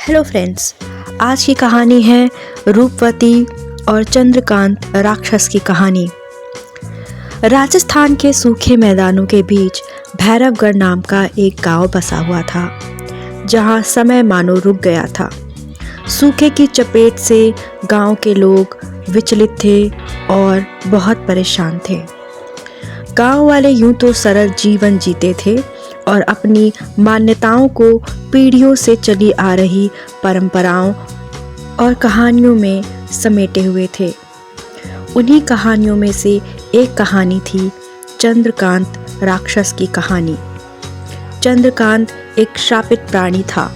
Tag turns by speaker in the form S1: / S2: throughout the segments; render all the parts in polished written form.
S1: Hello friends, आज की कहानी है रूपवती और चंद्रकांत राक्षस की कहानी। राजस्थान के सूखे मैदानों के बीच भैरवगढ़ नाम का एक गांव बसा हुआ था, जहां समय मानो रुक गया था। सूखे की चपेट से गांव के लोग विचलित थे और बहुत परेशान थे। गांव वाले यूं तो सरल जीवन जीते थे और अपनी मान्यताओं को पीढ़ियों से चली आ रही परंपराओं और कहानियों में समेटे हुए थे। उन्हीं कहानियों में से एक कहानी थी चंद्रकांत राक्षस की कहानी। चंद्रकांत एक श्रापित प्राणी था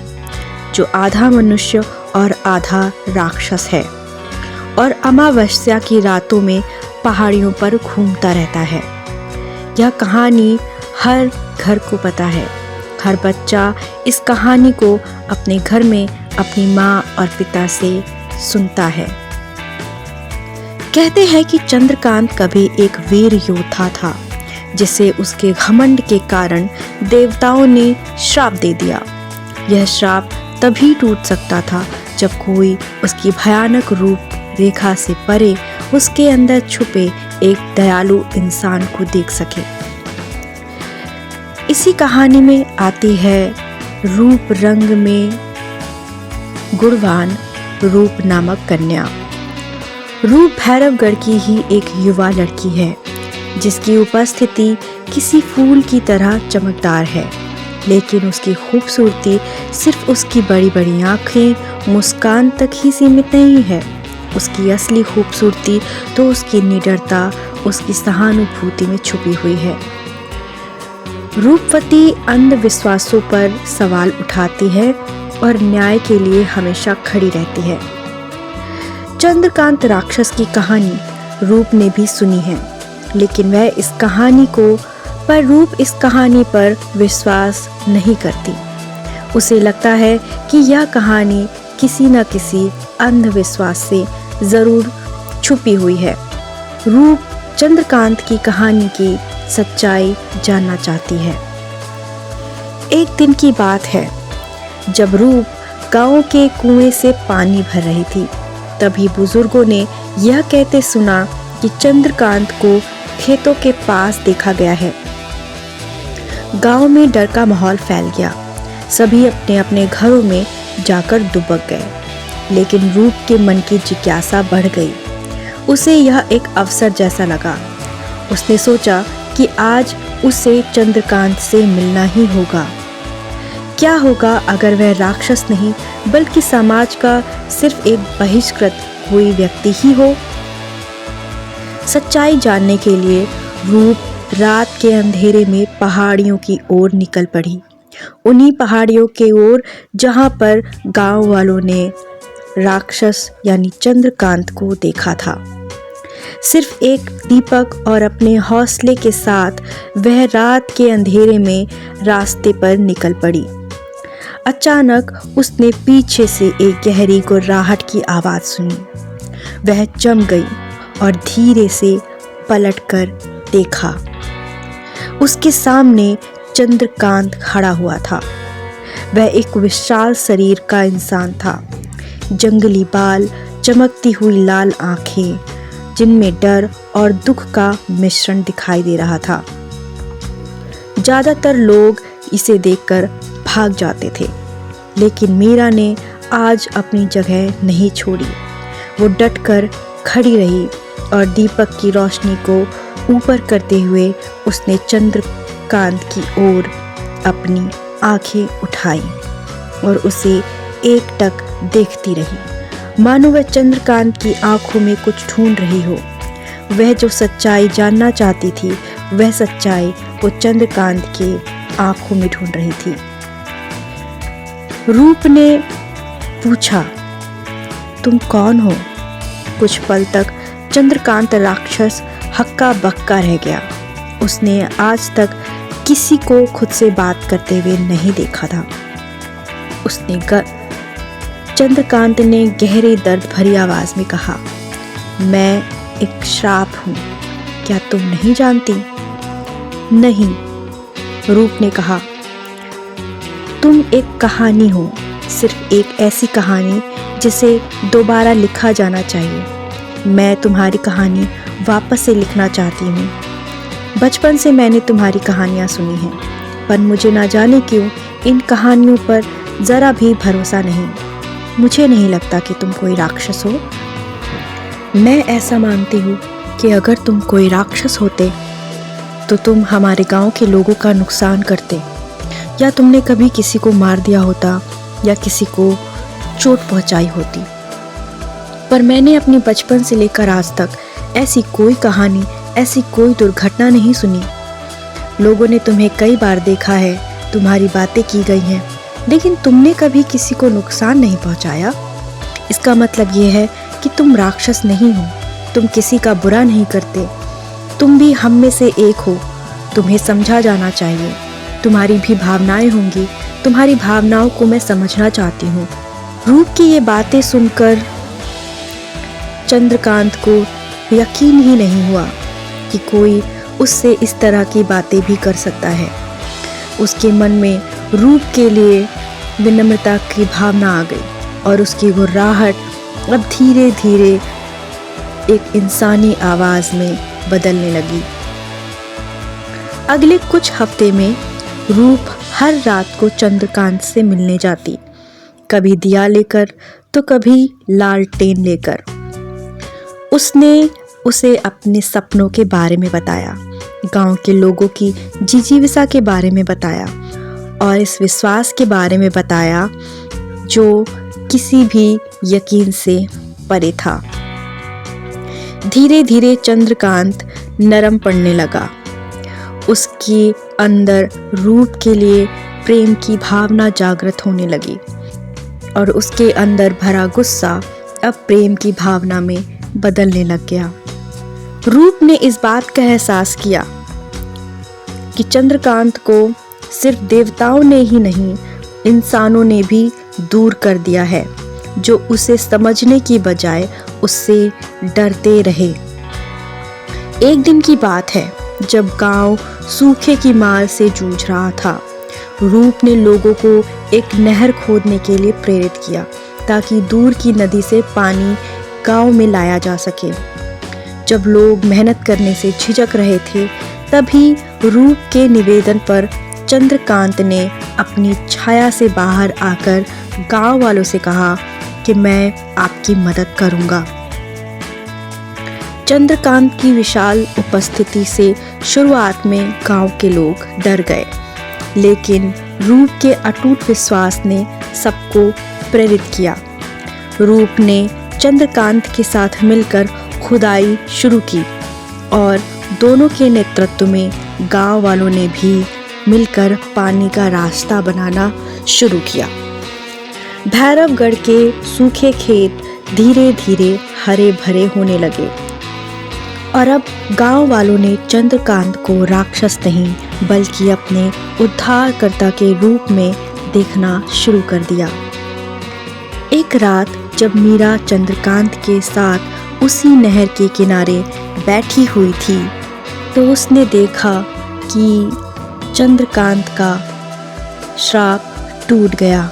S1: जो आधा मनुष्य और आधा राक्षस है और अमावस्या की रातों में पहाड़ियों पर घूमता रहता है। यह कहानी हर घर को पता है। हर बच्चा इस कहानी को अपने घर में अपनी माँ और पिता से सुनता है। कहते हैं कि चंद्रकांत कभी एक वीर योद्धा था जिसे उसके घमंड के कारण देवताओं ने श्राप दे दिया। यह श्राप तभी टूट सकता था जब कोई उसकी भयानक रूप रेखा से परे उसके अंदर छुपे एक दयालु इंसान को देख सके। इसी कहानी में आती है रूप रंग में गुणवान रूप नामक कन्या। रूप भैरवगढ़ की ही एक युवा लड़की है जिसकी उपस्थिति किसी फूल की तरह चमकदार है, लेकिन उसकी खूबसूरती सिर्फ उसकी बड़ी बड़ी आँखें, मुस्कान तक ही सीमित नहीं है। उसकी असली खूबसूरती तो उसकी निडरता, उसकी सहानुभूति में छुपी हुई है। रूपवती अंधविश्वासों पर सवाल उठाती है और न्याय के लिए हमेशा खड़ी रहती है। चंद्रकांत राक्षस की कहानी रूप ने भी सुनी है, लेकिन वह इस कहानी पर विश्वास नहीं करती। उसे लगता है कि यह कहानी किसी न किसी अंधविश्वास से जरूर छुपी हुई है। रूप चंद्रकांत की कहानी की सच्चाई जानना चाहती है। एक दिन की बात है जब रूप गांव के कुएं से पानी भर रही थी। तभी बुजुर्गों ने यह कहते सुना कि चंद्रकांत को खेतों के पास देखा गया है। गांव में डर का माहौल फैल गया। सभी अपने अपने घरों में जाकर दुबक गए, लेकिन रूप के मन की जिज्ञासा बढ़ गई। उसे यह एक अवसर जैसा लगा। उसने सोचा कि आज उसे चंद्रकांत से मिलना ही होगा। क्या होगा अगर वह राक्षस नहीं बल्कि समाज का सिर्फ एक बहिष्कृत हुई व्यक्ति ही हो। सच्चाई जानने के लिए रूप रात के अंधेरे में पहाड़ियों की ओर निकल पड़ी। उन्हीं पहाड़ियों के ओर जहां पर गांव वालों ने राक्षस यानी चंद्रकांत को देखा था। सिर्फ एक दीपक और अपने हौसले के साथ वह रात के अंधेरे में रास्ते पर निकल पड़ी। अचानक उसने पीछे से एक गहरी गुर्राहट की आवाज सुनी। वह चमक गई और धीरे से पलटकर देखा। उसके सामने चंद्रकांत खड़ा हुआ था। वह एक विशाल शरीर का इंसान था। जंगली बाल, चमकती हुई लाल आंखें जिनमें डर और दुख का मिश्रण दिखाई दे रहा था। ज्यादातर लोग इसे देखकर भाग जाते थे, लेकिन मीरा ने आज अपनी जगह नहीं छोड़ी। वो डटकर खड़ी रही और दीपक की रोशनी को ऊपर करते हुए उसने चंद्रकांत की ओर अपनी आंखें उठाई और उसे एकटक देखती रही, मानो वह चंद्रकांत की आंखों में कुछ ढूंढ रही हो। वह जो सच्चाई जानना चाहती थी, वह सच्चाई वो चंद्रकांत के आंखों में ढूंढ रही थी। रूप ने पूछा, तुम कौन हो? कुछ पल तक चंद्रकांत राक्षस हक्का बक्का रह गया। उसने आज तक किसी को खुद से बात करते हुए नहीं देखा था। चंद्रकांत ने गहरे दर्द भरी आवाज में कहा, मैं एक श्राप हूं, क्या तुम नहीं जानती? नहीं, रूप ने कहा, तुम एक कहानी हो, सिर्फ एक ऐसी कहानी जिसे दोबारा लिखा जाना चाहिए। मैं तुम्हारी कहानी वापस से लिखना चाहती हूँ। बचपन से मैंने तुम्हारी कहानियाँ सुनी हैं, पर मुझे ना जाने क्यों इन कहानियों पर ज़रा भी भरोसा नहीं। मुझे नहीं लगता कि तुम कोई राक्षस हो। मैं ऐसा मानती हूँ कि अगर तुम कोई राक्षस होते तो तुम हमारे गांव के लोगों का नुकसान करते, या तुमने कभी किसी को मार दिया होता या किसी को चोट पहुंचाई होती। पर मैंने अपने बचपन से लेकर आज तक ऐसी कोई कहानी, ऐसी कोई दुर्घटना नहीं सुनी। लोगों ने तुम्हें कई बार देखा है, तुम्हारी बातें की गई हैं, लेकिन तुमने कभी किसी को नुकसान नहीं पहुंचाया। इसका मतलब ये है कि तुम राक्षस नहीं हो, तुम किसी का बुरा नहीं करते। तुम भी हम में से एक हो, तुम्हें समझा जाना चाहिए। तुम्हारी भी भावनाएं होंगी, तुम्हारी भावनाओं को मैं समझना चाहती हूँ। रूप की ये बातें सुनकर चंद्रकांत को यकीन ही नहीं हुआ कि कोई उससे इस तरह की बातें भी कर सकता है। उसके मन में रूप के लिए विनम्रता की भावना आ गई और उसकी घुर्राहट अब धीरे धीरे एक इंसानी आवाज़ में बदलने लगी। अगले कुछ हफ्ते में रूप हर रात को चंद्रकांत से मिलने जाती, कभी दिया लेकर तो कभी लालटेन लेकर। उसने उसे अपने सपनों के बारे में बताया, गांव के लोगों की जिजीविका के बारे में बताया और इस विश्वास के बारे में बताया जो किसी भी यकीन से परे था। धीरे धीरे चंद्रकांत नरम पड़ने लगा। उसके अंदर रूप के लिए प्रेम की भावना जागृत होने लगी और उसके अंदर भरा गुस्सा अब प्रेम की भावना में बदलने लग गया। रूप ने इस बात का एहसास किया कि चंद्रकांत को सिर्फ देवताओं ने ही नहीं, इंसानों ने भी दूर कर दिया है, जो उसे समझने की बजाय उससे डरते रहे। एक दिन की बात है जब गांव सूखे की मार से जूझ रहा था। रूप ने लोगों को एक नहर खोदने के लिए प्रेरित किया ताकि दूर की नदी से पानी गांव में लाया जा सके। जब लोग मेहनत करने से झिझक रहे थे, तभी रूप के निवेदन पर चंद्रकांत ने अपनी छाया से बाहर आकर गांव वालों से कहा कि मैं आपकी मदद करूंगा। चंद्रकांत की विशाल उपस्थिति से शुरुआत में गांव के लोग डर गए, लेकिन रूप के अटूट विश्वास ने सबको प्रेरित किया। रूप ने चंद्रकांत के साथ मिलकर खुदाई शुरू की और दोनों के नेतृत्व में गांव वालों ने भी मिलकर पानी का रास्ता बनाना शुरू किया। भैरवगढ़ के सूखे खेत धीरे धीरे हरे भरे होने लगे और अब गांव वालों ने चंद्रकांत को राक्षस नहीं बल्कि अपने उद्धारकर्ता के रूप में देखना शुरू कर दिया। एक रात जब मीरा चंद्रकांत के साथ उसी नहर के किनारे बैठी हुई थी, तो उसने देखा कि चंद्रकांत का श्राप टूट गया।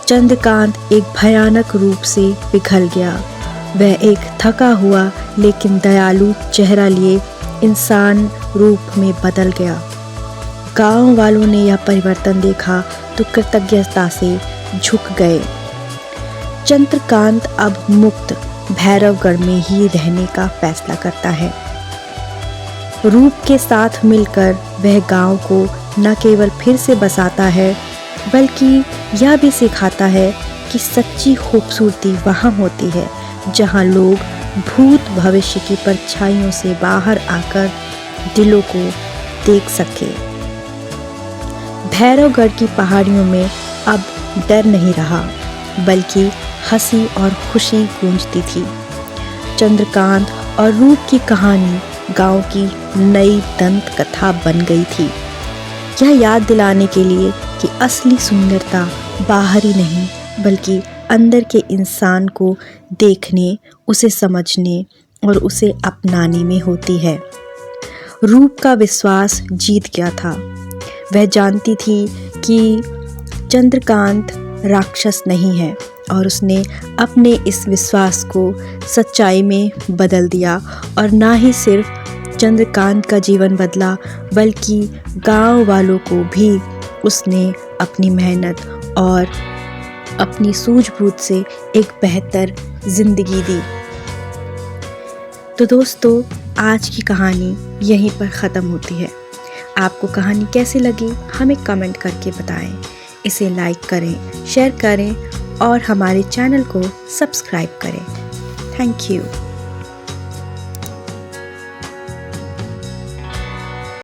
S1: चंद्रकांत एक भयानक रूप से पिघल गया। वह एक थका हुआ लेकिन दयालु चेहरा लिए इंसान रूप में बदल गया। गांव वालों ने यह परिवर्तन देखा तो कृतज्ञता से झुक गए। चंद्रकांत अब मुक्त भैरवगढ़ में ही रहने का फैसला करता है। रूप के साथ मिलकर वह गांव को न केवल फिर से बसाता है, बल्कि यह भी सिखाता है कि सच्ची खूबसूरती वहाँ होती है जहाँ लोग भूत भविष्य की परछाइयों से बाहर आकर दिलों को देख सके। भैरवगढ़ की पहाड़ियों में अब डर नहीं रहा, बल्कि हंसी और खुशी गूंजती थी। चंद्रकांत और रूप की कहानी गांव की नई दंत कथा बन गई थी, यह याद दिलाने के लिए कि असली सुंदरता बाहरी नहीं बल्कि अंदर के इंसान को देखने, उसे समझने और उसे अपनाने में होती है। रूप का विश्वास जीत गया था। वह जानती थी कि चंद्रकांत राक्षस नहीं है और उसने अपने इस विश्वास को सच्चाई में बदल दिया और ना ही सिर्फ चंद्रकांत का जीवन बदला बल्कि गांव वालों को भी उसने अपनी मेहनत और अपनी सूझबूझ से एक बेहतर ज़िंदगी दी। तो दोस्तों, आज की कहानी यहीं पर ख़त्म होती है। आपको कहानी कैसी लगी हमें कमेंट करके बताएं। इसे लाइक करें, शेयर करें और हमारे चैनल को सब्सक्राइब करें। Thank you.